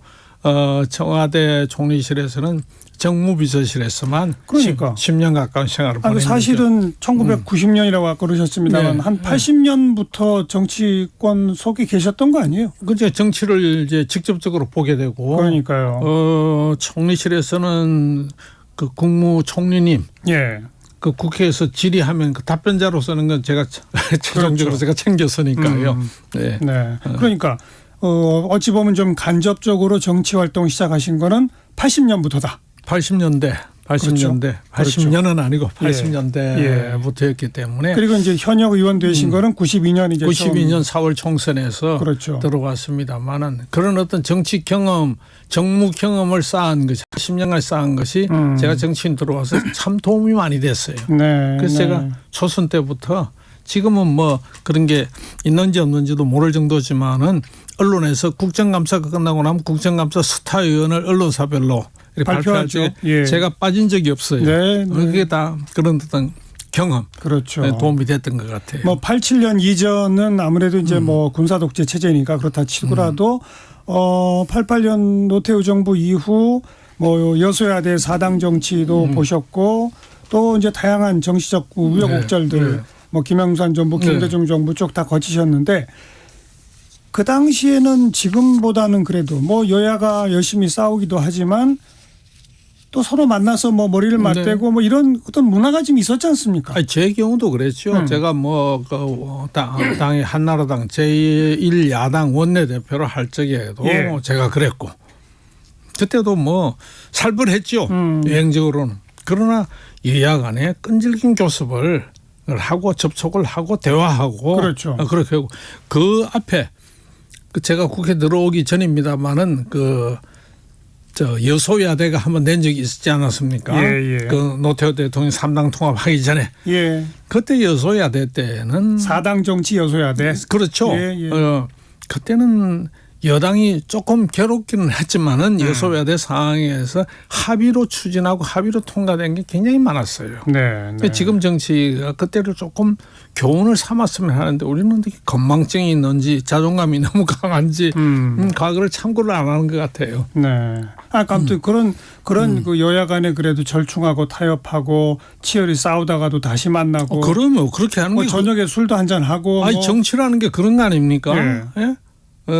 청와대 총리실에서는 정무비서실에서만 그러니까 10년 가까운 생활을 보냈죠. 사실은 1990년이라고 아까 그러셨습니다만 한 80년부터 정치권 속에 계셨던 거 아니에요? 그죠. 정치를 이제 직접적으로 보게 되고. 그러니까요. 총리실에서는 그 국무총리님. 예. 그 국회에서 질의하면 그 답변자로서는 건 제가 최종적으로 제가 챙겼으니까요. 네. 그러니까 어찌 보면 좀 간접적으로 정치 활동 시작하신 거는 80년부터다. 80년대. 그렇죠. 80년은 아니고 80년대부터였기 때문에. 그리고 이제 현역 의원 되신 거는 92년 이제 92년 4월 총선에서 그렇죠. 들어왔습니다.만은 그런 어떤 정치 경험, 정무 경험을 쌓은 것이 10년간 쌓은 것이 제가 정치인 들어와서 참 도움이 많이 됐어요. 그래서 제가 초선 때부터 지금은 뭐 그런 게 있는지 없는지도 모를 정도지만은 언론에서 국정감사가 끝나고 나면 국정감사 스타 의원을 언론사별로 발표하죠. 제가 빠진 적이 없어요. 그게 다 그런 어떤 경험, 그렇죠. 도움이 됐던 것 같아요. 뭐 87년 이전은 아무래도 이제 뭐 군사 독재 체제니까 그렇다 치더라도 88년 노태우 정부 이후 뭐 여소야대 사당 정치도 보셨고 또 이제 다양한 정치적 우여곡절들 뭐 김영삼 정부, 김대중 정부 쪽 다 거치셨는데 그 당시에는 지금보다는 그래도 뭐 여야가 열심히 싸우기도 하지만 또 서로 만나서 뭐 머리를 맞대고 뭐 이런 어떤 문화가 좀 있었지 않습니까? 아니, 제 경우도 그랬죠. 제가 뭐 당의 한나라당 제1야당 원내대표를 할 적에도 제가 그랬고 그때도 뭐 살벌했죠. 여행적으로는. 그러나 여야 간에 끈질긴 교섭을 하고 접촉을 하고 대화하고 그렇죠. 그렇게 하고 그 앞에 제가 국회 들어오기 전입니다만은 여소야대가 한번 낸 적이 있지 않았습니까? 그 노태우 대통령 3당 통합하기 전에. 그때 여소야대 때는 4당 정치 여소야대. 그렇죠. 그때는 여당이 조금 괴롭기는 했지만은 여소야대 상황에서 합의로 추진하고 합의로 통과된 게 굉장히 많았어요. 지금 정치가 그때를 조금 교훈을 삼았으면 하는데 우리는 되게 건망증이 있는지 자존감이 너무 강한지 과거를 참고를 안 하는 것 같아요. 아무튼 그런 그 여야 간에 그래도 절충하고 타협하고 치열히 싸우다가도 다시 만나고. 그러면 그렇게 하는 게 저녁에 술도 한잔 하고. 아니 정치라는 게 그런 거 아닙니까?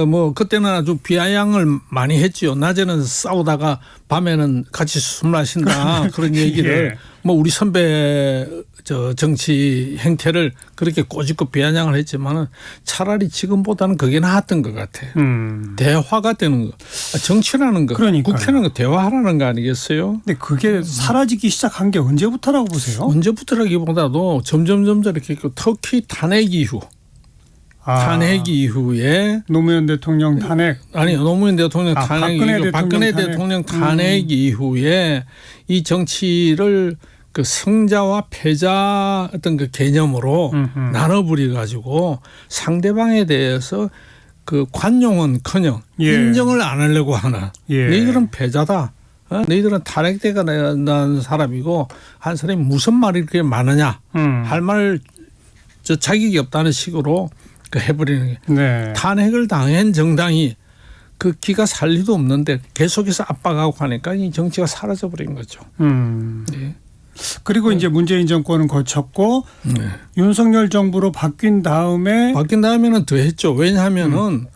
뭐 그때는 아주 비아냥을 많이 했지요. 낮에는 싸우다가 밤에는 같이 술 마신다 그런 얘기를 뭐 우리 선배 정치 행태를 그렇게 꼬집고 비아냥을 했지만은 차라리 지금보다는 그게 나았던 것 같아요. 대화가 되는 거. 정치라는 거. 국회라는 거 대화하라는 거 아니겠어요? 근데 그게 사라지기 시작한 게 언제부터라고 보세요? 언제부터라기보다도 점점 이렇게 특히 탄핵 이후. 탄핵 이후에 노무현 대통령 탄핵 노무현 대통령 탄핵 박근혜 대통령 탄핵 이후에 이 정치를 그 승자와 패자 어떤 그 개념으로 나눠버려 가지고 상대방에 대해서 그 관용은커녕 인정을 안 하려고 하는 너희들은 패자다. 너희들은 탄핵대가 난 사람이고 한 사람이 무슨 말이 그렇게 많으냐 할 말 자격이 없다는 식으로 해버리는 게 탄핵을 당한 정당이 그 기가 살 리도 없는데 계속해서 압박하고 하니까 이 정치가 사라져버린 거죠. 그리고 이제 문재인 정권은 거쳤고 윤석열 정부로 바뀐 다음에는 더 했죠. 왜냐하면은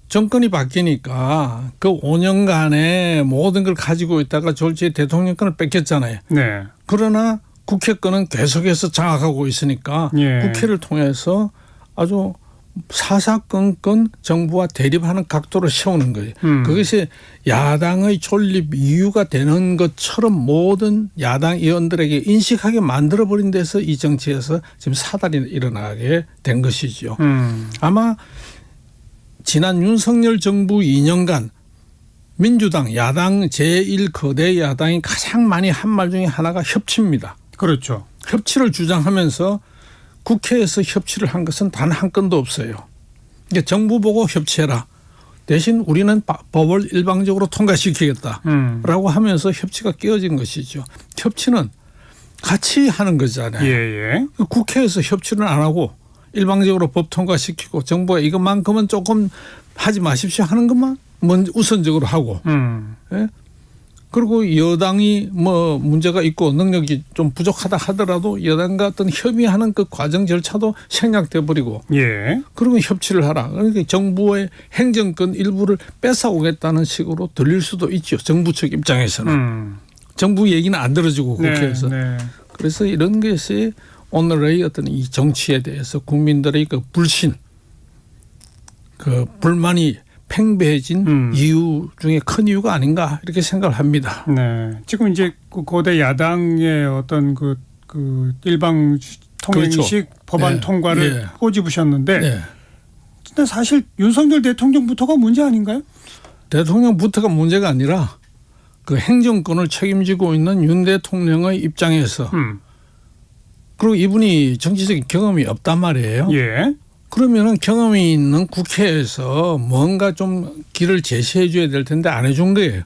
정권이 바뀌니까 그 5년간의 모든 걸 가지고 있다가 졸지에 대통령권을 뺏겼잖아요. 그러나 국회권은 계속해서 장악하고 있으니까 예. 국회를 통해서 아주 사사건건 정부와 대립하는 각도로 세우는 거예요. 그것이 야당의 존립 이유가 되는 것처럼 모든 야당 의원들에게 인식하게 만들어버린 데서 이 정치에서 지금 사달이 일어나게 된 것이죠. 아마 지난 윤석열 정부 2년간 민주당 야당 제1거대 야당이 가장 많이 한 말 중에 하나가 협치입니다. 그렇죠. 협치를 주장하면서 국회에서 협치를 한 것은 단 한 건도 없어요. 이게 정부 보고 협치해라. 대신 우리는 법을 일방적으로 통과시키겠다라고 하면서 협치가 깨어진 것이죠. 협치는 같이 하는 거잖아요. 예. 국회에서 협치를 안 하고 일방적으로 법 통과시키고 정부가 이것만큼은 조금 하지 마십시오 하는 것만 먼저 우선적으로 하고 예? 그리고 여당이 뭐 문제가 있고 능력이 좀 부족하다 하더라도 여당과 어떤 협의하는 그 과정 절차도 생략돼 버리고 예. 그리고 협치를 하라. 그러니까 정부의 행정권 일부를 뺏어오겠다는 식으로 들릴 수도 있죠. 정부 측 입장에서는. 정부 얘기는 안 들어주고 국회에서. 네. 그래서 이런 것이 오늘의 어떤 이 정치에 대해서 국민들의 그 불신, 그 불만이 팽배해진 이유 중에 큰 이유가 아닌가 이렇게 생각을 합니다. 네. 지금 이제 그 고대 야당의 어떤 그 일방 통행식 그렇죠. 법안 네. 통과를 네. 꼬집으셨는데 네. 근데 사실 윤석열 대통령부터가 문제 아닌가요? 대통령부터가 문제가 아니라 그 행정권을 책임지고 있는 윤 대통령의 입장에서 그리고 이분이 정치적인 경험이 없단 말이에요. 예. 그러면은 경험이 있는 국회에서 뭔가 좀 길을 제시해 줘야 될 텐데 안 해준 거예요.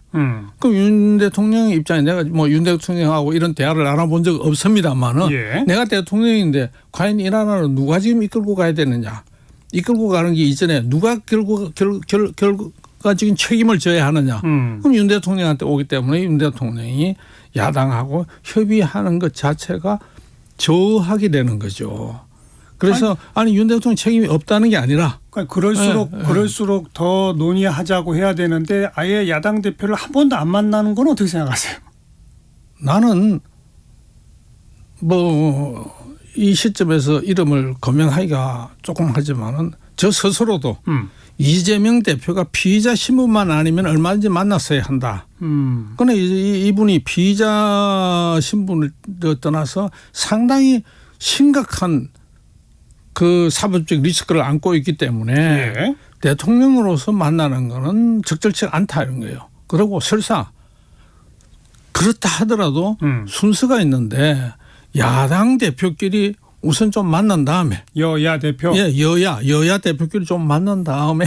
그럼 윤 대통령의 입장에 내가 뭐 윤 대통령하고 이런 대화를 나눠본 적 없습니다만은 예. 내가 대통령인데 과연 이 나라를 누가 지금 이끌고 가야 되느냐. 이끌고 가는 게 이전에 누가 결과적인 책임을 져야 하느냐. 그럼 윤 대통령한테 오기 때문에 윤 대통령이 야당하고 협의하는 것 자체가 저하게 되는 거죠. 그래서 아니 윤 대통령 책임이 없다는 게 아니라 그러니까 그럴수록 더 논의하자고 해야 되는데 아예 야당 대표를 한 번도 안 만나는 건 어떻게 생각하세요? 나는 뭐 이 시점에서 이름을 거명하기가 조금 하지만은 저 스스로도 이재명 대표가 피의자 신분만 아니면 얼마든지 만났어야 한다. 그런데 이분이 피의자 신분을 떠나서 상당히 심각한 그 사법적 리스크를 안고 있기 때문에 예. 대통령으로서 만나는 거는 적절치 않다 이런 거예요. 그리고 설사 그렇다 하더라도 순서가 있는데 야당 대표끼리 우선 좀 만난 다음에 여야 대표 예, 여야 대표끼리 좀 만난 다음에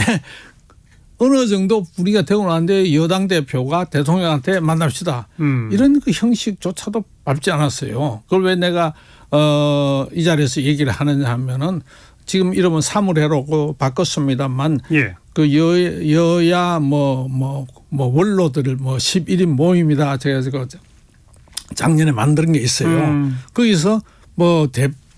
어느 정도 분위기가 되고 나는데 여당 대표가 대통령한테 만납시다. 이런 그 형식조차도 밟지 않았어요. 그걸 왜 내가 이 자리에서 얘기를 하느냐 하면은 지금 이름은 사물회로고 바꿨습니다만 예. 그 여야 뭐 원로들 뭐 11인 모임이다. 제가 작년에 만든 게 있어요. 거기서 뭐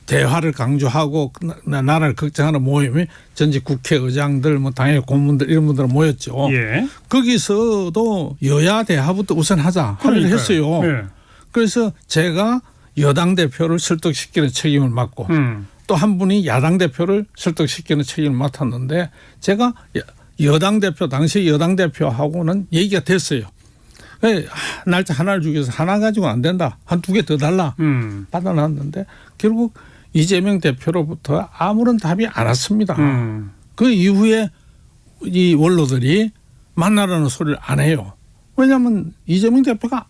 대화를 강조하고 나라를 걱정하는 모임이 전직 국회의장들 뭐 당의 고문들 이런 분들 모였죠. 예. 거기서도 여야 대화부터 우선 하자 합의를 했어요. 예. 그래서 제가 여당 대표를 설득시키는 책임을 맡고 또 한 분이 야당 대표를 설득시키는 책임을 맡았는데 제가 여당 대표 당시 여당 대표하고는 얘기가 됐어요. 날짜 하나를 주기 위해서 하나 가지고는 안 된다. 한 2개 더 달라. 받아놨는데 결국 이재명 대표로부터 아무런 답이 안 왔습니다. 그 이후에 이 원로들이 만나라는 소리를 안 해요. 왜냐하면 이재명 대표가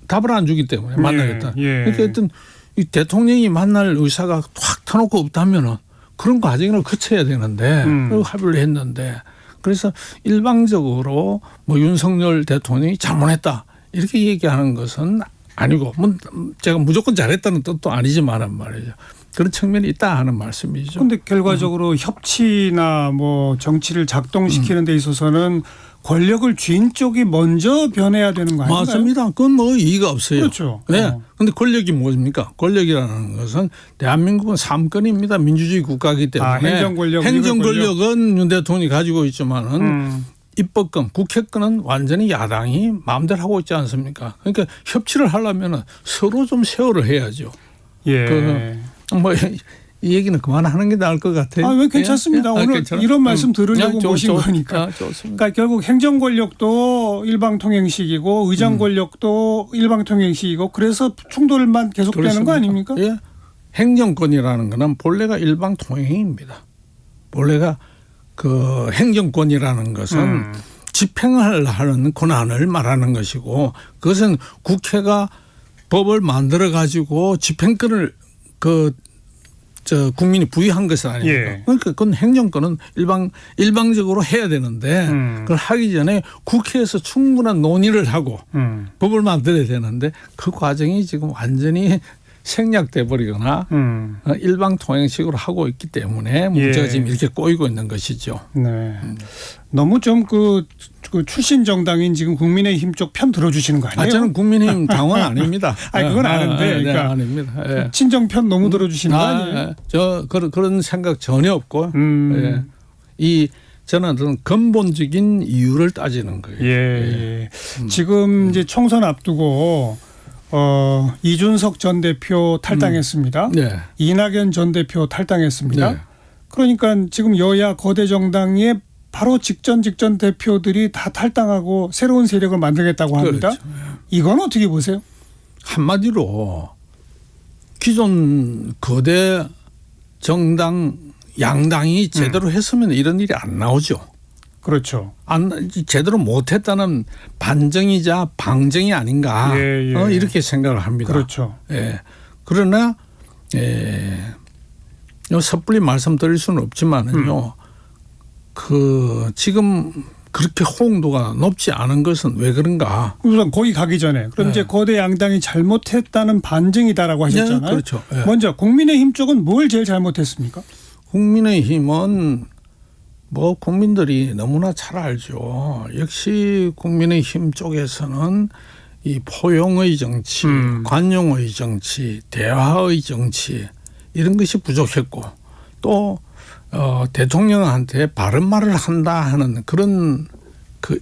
답을 안 주기 때문에 만나겠다. 예. 그러니까 어떤 이 대통령이 만날 의사가 확 터놓고 없다면은 그런 과정을 거쳐야 되는데 합의를 했는데 그래서 일방적으로 뭐 윤석열 대통령이 잘못했다 이렇게 얘기하는 것은 아니고 뭐 제가 무조건 잘했다는 뜻도 아니지만은 말이죠. 그런 측면이 있다 하는 말씀이죠. 그런데 결과적으로 협치나 뭐 정치를 작동시키는 데 있어서는 권력을 쥔 쪽이 먼저 변해야 되는 거 아닌가요? 맞습니다. 그건 뭐 이의가 없어요. 그렇죠. 네. 그런데 권력이 뭡니까? 권력이라는 것은 대한민국은 삼권입니다. 민주주의 국가이기 때문에 행정 권력은 윤 대통령이 가지고 있지만은 입법권, 국회권은 완전히 야당이 마음대로 하고 있지 않습니까? 그러니까 협치를 하려면 서로 좀 세월을 해야죠. 예. 이 얘기는 그만하는 게 나을 것 같아요. 왜 괜찮습니다. 예? 오늘 이런 말씀 들으려고 모신 거니까. 그러니까 결국 행정 권력도 일방 통행식이고 의정 권력도 일방 통행식이고 그래서 충돌만 계속되는 그렇습니까? 거 아닙니까? 예. 행정권이라는 거는 본래가 일방 통행입니다. 본래가 그 행정권이라는 것은 집행을 하는 권한을 말하는 것이고 그것은 국회가 법을 만들어 가지고 집행권을 국민이 부여한 것이 아닙니까? 예. 그러니까 그건 행정권은 일방적으로 해야 되는데 그걸 하기 전에 국회에서 충분한 논의를 하고 법을 만들어야 되는데 그 과정이 지금 완전히 생략돼 버리거나 일방 통행식으로 하고 있기 때문에 문제가 지금 이렇게 꼬이고 있는 것이죠. 네. 너무 좀 그 출신 정당인 지금 국민의힘 쪽 편 들어주시는 거 아니에요? 저는 국민의힘 당원 아닙니다. 그건 아는데. 그러니까 네, 아닙니다. 예. 친정 편 너무 들어주시는 거 아니에요? 그런 생각 전혀 없고 예. 저는 근본적인 이유를 따지는 거예요. 예. 지금 이제 총선 앞두고 이준석 전 대표 탈당했습니다. 네. 이낙연 전 대표 탈당했습니다. 네. 그러니까 지금 여야 거대 정당의 바로 직전 대표들이 다 탈당하고 새로운 세력을 만들겠다고 합니다. 그렇죠. 이건 어떻게 보세요? 한마디로 기존 거대 정당 양당이 제대로 했으면 이런 일이 안 나오죠. 그렇죠. 제대로 못했다는 반정이자 방정이 아닌가 이렇게 생각을 합니다. 그렇죠. 예. 그러나 섣불리 말씀드릴 수는 없지만은요. 지금 그렇게 호응도가 높지 않은 것은 왜 그런가? 우선 거기 가기 전에 그럼 이제 거대 양당이 잘못했다는 반증이다라고 하셨잖아요. 네, 그렇죠. 예. 먼저 국민의힘 쪽은 뭘 제일 잘못했습니까? 국민의힘은 국민들이 너무나 잘 알죠. 역시 국민의힘 쪽에서는 이 포용의 정치, 관용의 정치, 대화의 정치 이런 것이 부족했고 또 대통령한테 바른 말을 한다 하는 그런 그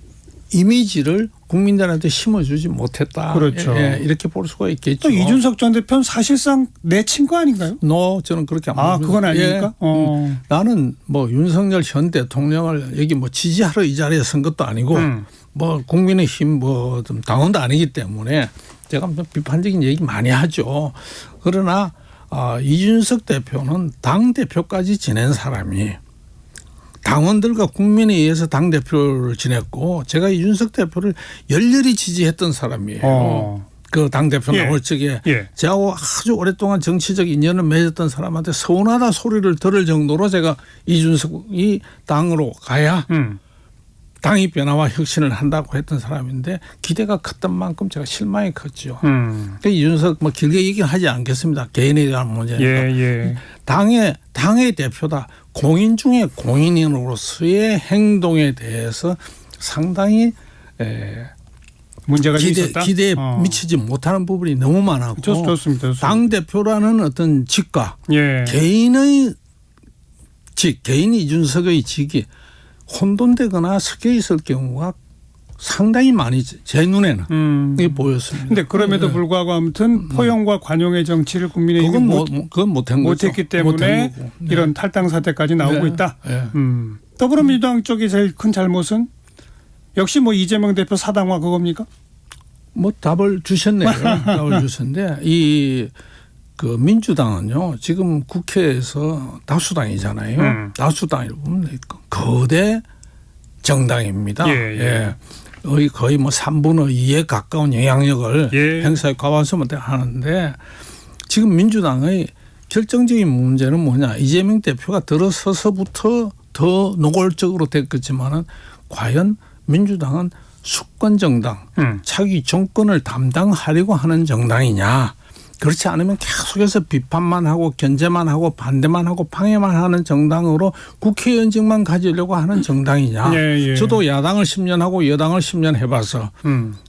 이미지를 국민들한테 심어주지 못했다. 그렇죠. 이렇게 볼 수가 있겠죠. 또 이준석 전 대표는 사실상 내친 거 아닌가요? 저는 그렇게 안 봅니다. 그건 아닙니까? 나는 윤석열 전 대통령을 여기 지지하러 이 자리에 선 것도 아니고 국민의힘 당원도 아니기 때문에 제가 비판적인 얘기 많이 하죠. 그러나 이준석 대표는 당대표까지 지낸 사람이 당원들과 국민에 의해서 당대표를 지냈고 제가 이준석 대표를 열렬히 지지했던 사람이에요. 그 당대표 나올 적에 저하고 아주 오랫동안 정치적 인연을 맺었던 사람한테 서운하다 소리를 들을 정도로 제가 이준석이 당으로 가야 당이 변화와 혁신을 한다고 했던 사람인데 기대가 컸던 만큼 제가 실망이 컸죠. 그러니까 이준석 길게 얘기는 하지 않겠습니다. 개인에 대한 문제니까. 당의 대표다. 공인 중에 공인으로서의 행동에 대해서 상당히 문제가 있었다. 기대에 미치지 못하는 부분이 너무 많았고 좋습니다. 당 대표라는 어떤 직과 개인 이준석의 직이 혼돈되거나 섞여 있을 경우가 상당히 많이 제 눈에는 이게 보였습니다. 그런데 그럼에도 불구하고 아무튼 포용과 관용의 정치를 국민의힘이 그건 못했기 때문에 이런 탈당 사태까지 나오고 있다. 더불어민주당 쪽이 제일 큰 잘못은 역시 이재명 대표 사당화 그겁니까? 답을 주셨네요. 답을 주셨는데 민주당은요 지금 국회에서 다수당이잖아요. 다수당이라고 보면 거대 정당입니다. 거의 3분의 2에 가까운 영향력을 행사에 과반수만 하는데 지금 민주당의 결정적인 문제는 뭐냐? 이재명 대표가 들어서서부터 더 노골적으로 됐겠지만은 과연 민주당은 수권 정당, 차기 정권을 담당하려고 하는 정당이냐? 그렇지 않으면 계속해서 비판만 하고 견제만 하고 반대만 하고 방해만 하는 정당으로 국회의원직만 가지려고 하는 정당이냐. 저도 야당을 10년 하고 여당을 10년 해봐서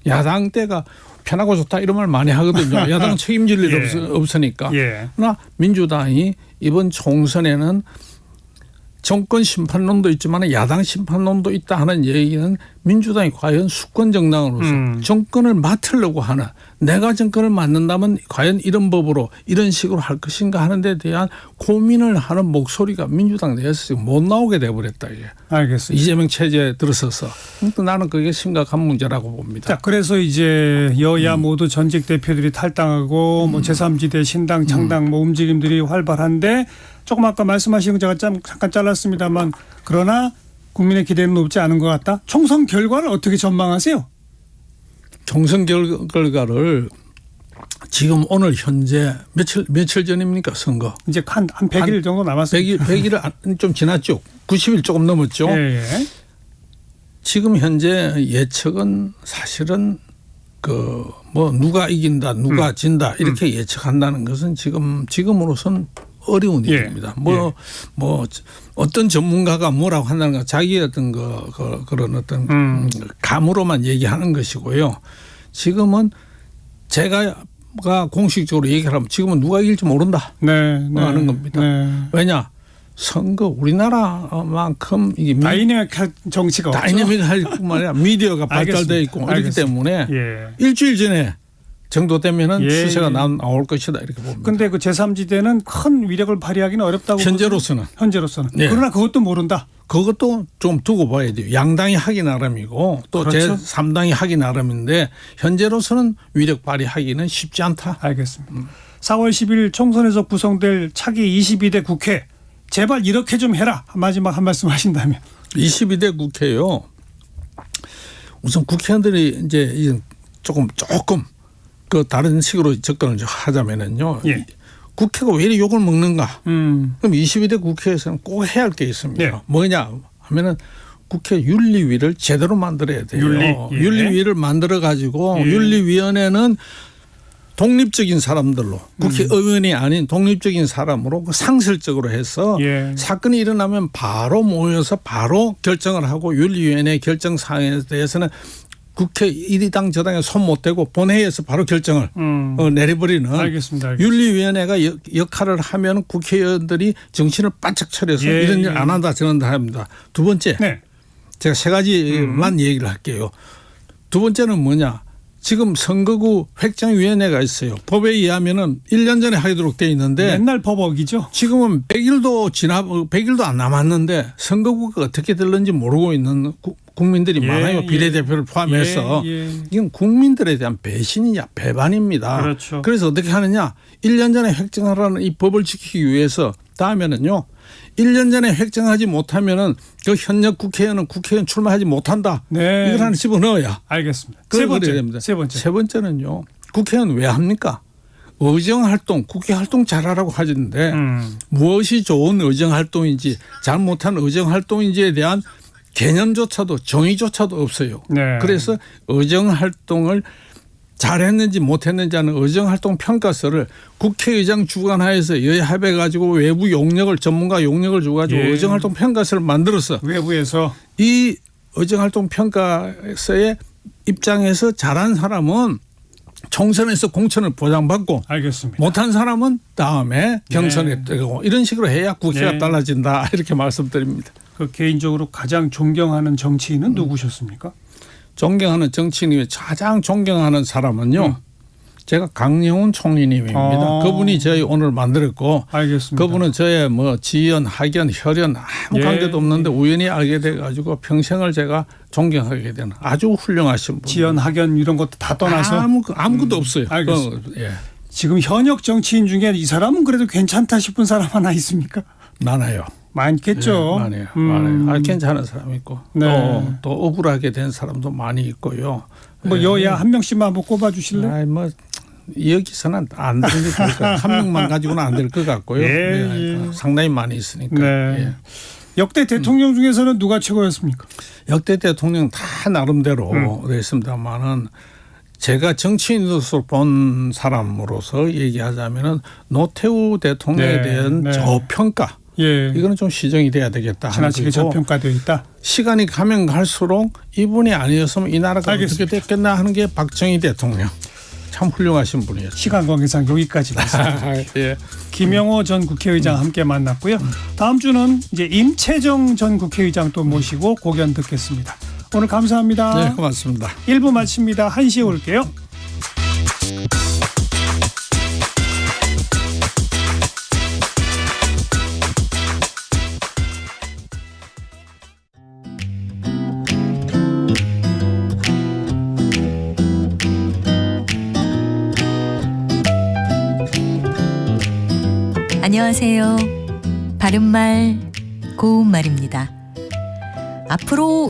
야당 때가 편하고 좋다 이런 말 많이 하거든요. 야당 책임질 일 없으니까. 그러나 민주당이 이번 총선에는 정권 심판론도 있지만 야당 심판론도 있다 하는 얘기는 민주당이 과연 수권 정당으로서 정권을 맡으려고 하는, 내가 정권을 맡는다면 과연 이런 법으로 이런 식으로 할 것인가 하는 데 대한 고민을 하는 목소리가 민주당 내에서 지금 못 나오게 돼버렸다. 이게. 알겠습니다. 이재명 체제에 들어서서. 그러니까 나는 그게 심각한 문제라고 봅니다. 자, 그래서 이제 여야 모두 전직 대표들이 탈당하고 뭐 제3지대 신당 창당 뭐 움직임들이 활발한데, 조금 아까 말씀하신 거 제가 잠깐 잘랐습니다만, 그러나 국민의 기대는 높지 않은 것 같다. 총선 결과를 어떻게 전망하세요? 총선 결과를 지금 오늘 현재 며칠 전입니까 선거? 이제 한 100일 정도 남았습니다. 100일 좀 지났죠. 90일 조금 넘었죠. 예. 지금 현재 예측은 사실은 뭐 누가 이긴다, 누가 진다 이렇게 예측한다는 것은 지금으로선 어려운 일입니다. 뭐 어떤 전문가가 뭐라고 한다는 거 자기 어떤 그런 어떤 감으로만 얘기하는 것이고요. 지금은 제가 공식적으로 얘기하면 지금은 누가 이길지 모른다. 하는 겁니다. 왜냐? 선거 우리나라만큼 이게 다이내믹한 정치가 없죠. 다이내믹할 뿐만 아니라 미디어가 발달되어 있고 이렇기 때문에 일주일 전에 정도 되면은 추세가 나올 것이다 이렇게 봅니다. 그런데 그 제3지대는 큰 위력을 발휘하기는 어렵다고. 현재로서는. 그러나 그것도 모른다. 그것도 좀 두고 봐야 돼요. 양당이 하기 나름이고 또 그렇죠. 제3당이 하기 나름인데 현재로서는 위력 발휘하기는 쉽지 않다. 알겠습니다. 4월 10일 총선에서 구성될 차기 22대 국회, 제발 이렇게 좀 해라. 마지막 한 말씀 하신다면. 22대 국회요. 우선 국회의원들이 이제 조금 다른 식으로 접근을 하자면은요. 국회가 왜 이렇게 욕을 먹는가? 그럼 22대 국회에서는 꼭 해야 할 게 있습니다. 뭐냐 하면은 국회 윤리위를 제대로 만들어야 돼요. 윤리위를 만들어 가지고 윤리위원회는 독립적인 사람들로, 국회의원이 아닌 독립적인 사람으로 상설적으로 해서 사건이 일어나면 바로 모여서 바로 결정을 하고, 윤리위원회 결정 사항에 대해서는 국회 이 당 저 당에 손 못 대고 본회의에서 바로 결정을 내려버리는. 알겠습니다. 윤리위원회가 역할을 하면 국회의원들이 정신을 바짝 차려서 이런 일 안 한다 저런다 합니다. 두 번째, 제가 세 가지만 얘기를 할게요. 두 번째는 뭐냐. 지금 선거구 획정위원회가 있어요. 법에 의하면은 1년 전에 하도록 돼 있는데 맨날 법억이죠. 지금은 100일도 안 남았는데 선거구가 어떻게 될는지 모르고 있는 국민들이 많아요. 비례대표를 포함해서. 이건 국민들에 대한 배신이냐 배반입니다. 그렇죠. 그래서 어떻게 하느냐. 1년 전에 획정하라는 이 법을 지키기 위해서 다음에는요. 1년 전에 획정하지 못하면은 그 현역 국회의원은 국회의원 출마하지 못한다. 이걸 하나 집어넣어야. 알겠습니다. 세 번째는요. 국회의원 왜 합니까? 의정활동, 국회 활동 잘하라고 하는데 무엇이 좋은 의정활동인지 잘못한 의정활동인지에 대한 개념조차도 정의조차도 없어요. 그래서 의정활동을 잘했는지 못했는지 하는 의정활동 평가서를 국회의장 주관하에서 여야 합해가지고 외부 용역을 전문가 용역을 줘가지고 의정활동 평가서를 만들어서 외부에서 이 의정활동 평가서의 입장에서 잘한 사람은 총선에서 공천을 보장받고 알겠습니다. 못한 사람은 다음에 경선에 들어가고 이런 식으로 해야 국회가 달라진다 이렇게 말씀드립니다. 그 개인적으로 가장 존경하는 정치인은 누구셨습니까? 존경하는 정치인이 가장 존경하는 사람은요. 제가 강영훈 총리님입니다. 그분이 저희 오늘 만들었고, 알겠습니다. 그분은 저의 뭐 지연, 학연, 혈연 아무 관계도 없는데 우연히 알게 돼가지고 평생을 제가 존경하게 되는 아주 훌륭하신 분. 지연, 학연 이런 것도 다 떠나서 아무것도 없어요. 알겠습니다. 지금 현역 정치인 중에 이 사람은 그래도 괜찮다 싶은 사람 하나 있습니까? 많아요. 많겠죠. 많아요. 괜찮은 사람 있고 또 억울하게 된 사람도 많이 있고요. 뭐 여야 한 명씩만 한번 꼽아 주실래요? 뭐 여기서는 안 되는 게 될까요? 한 명만 가지고는 안 될 것 같고요. 상당히 많이 있으니까. 역대 대통령 중에서는 누가 최고였습니까? 역대 대통령 다 나름대로 그랬습니다만은 제가 정치인으로서 본 사람으로서 얘기하자면은 노태우 대통령에 대한 저평가. 이거는 좀 시정이 돼야 되겠다. 지나치게 저평가되어 있다. 시간이 가면 갈수록 이분이 아니었으면 이 나라가 어떻게 됐겠나 하는 게 박정희 대통령. 참 훌륭하신 분이에요. 시간 관계상 여기까지 말씀드립니다. 예. 김영호 전 국회의장 함께 만났고요. 다음 주는 이제 임채정 전 국회의장 또 모시고 고견 듣겠습니다. 오늘 감사합니다. 네, 고맙습니다. 1부 마칩니다. 1시에 올게요. 안녕하세요. 바른말 고운말입니다. 앞으로